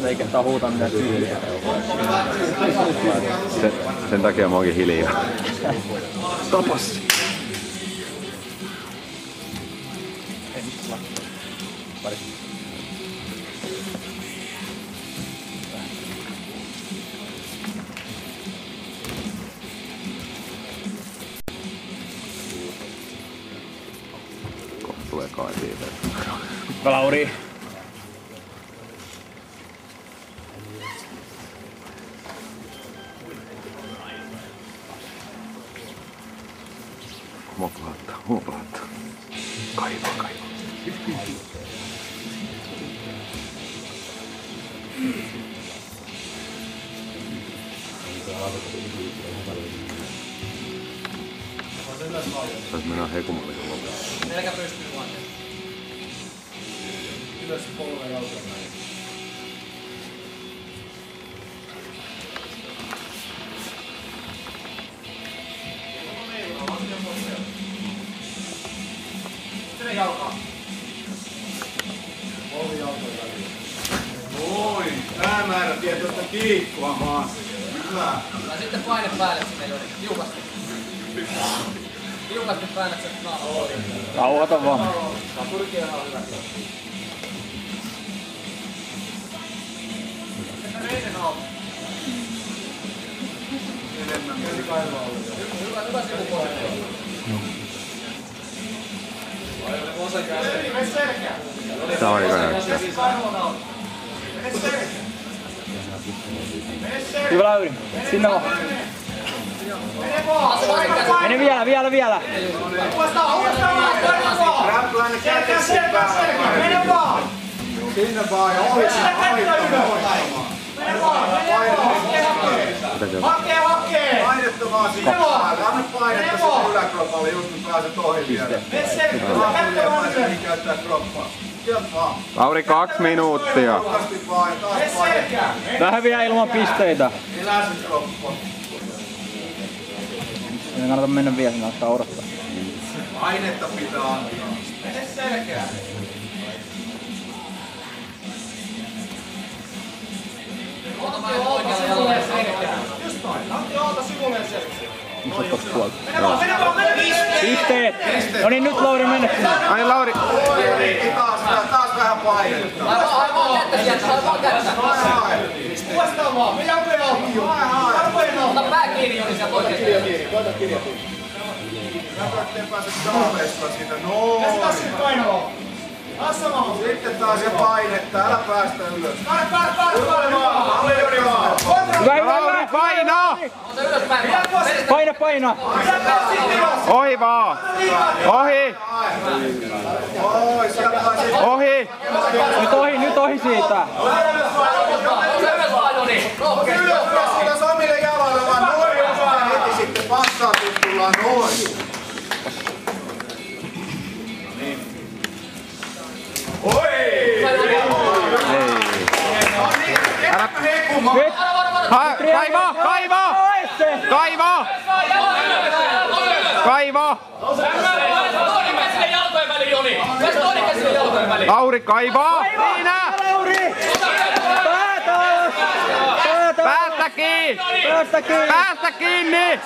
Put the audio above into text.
Ei kehtaa huutaa mitään tyyliä. Sen takia mä oonkin hiljaa. Tapas! Kohta tulee kaiviin. Lauri. Moplaattaa. Kaiva. Sais mennä hekumalle kun loppuun. Melkä pystyy vaan. Ylös polven jalkaan. Sitten jalkaa. Polvi jalkoja väliin. Oi, päämäärä tietoista kiikkua maassa. Hyvä. Ja sitten paine päälle sinne Joni. Tiukasti. Tiukasti päännäksät nahoon. Rauhata vaan. Pyrkiä on hyvä. Että reisen auto. Enemmän. Hyvä sivupohja. Tää on aika näyttää. Hyvä Lauri. Sinne vaan. Mene vielä. Räpläinen käteen mene vaan! Sinne vaan ja Mene vaan! Hakkee! Painetta vaan sinne päälle. Anna painetta sinne yläkropalle just kun pääset ohi vielä. Mene selkään! Käyttää kroppaa. Lauri 2 minuuttia. Vähän vielä ilman pisteitä. Elää sen kroppaa. Ei kannata mennä vielä, sinne kannattaa odottaa. Painetta pitää antaa. Mene selkään. Ota oikealle jalalle selkään. Just noin. Antti ota sivulle selkään. Mene vaan! Pisteet! No niin, nyt Lauri mennä. Ai Lauri! Taas vähän painetta. Aivan kättä sieltä, aivan kättä. Uudestaan vaan, me jalkojen auki. Ota pää kiinni, Joni, sieltä oikein. Koita kirja. Näkö, ettei pääse saaveista siitä. Noin. Ja taas sitten painoa. Taas sama. Sitten taas ja painetta, älä päästä ylös. Lauri, paino! Ota ylöspäin. Paina! Ohi vaan! Ohi! Ohi! Nyt ohi siitä! Ota ylöspäin, Joni. Ylös omille jaloille vaan noin. Heti sitten passaa, kun tullaan noin. Oi! Älä... Kaivo! Lauri, kaivaa! Siinä! Päästä kiinni!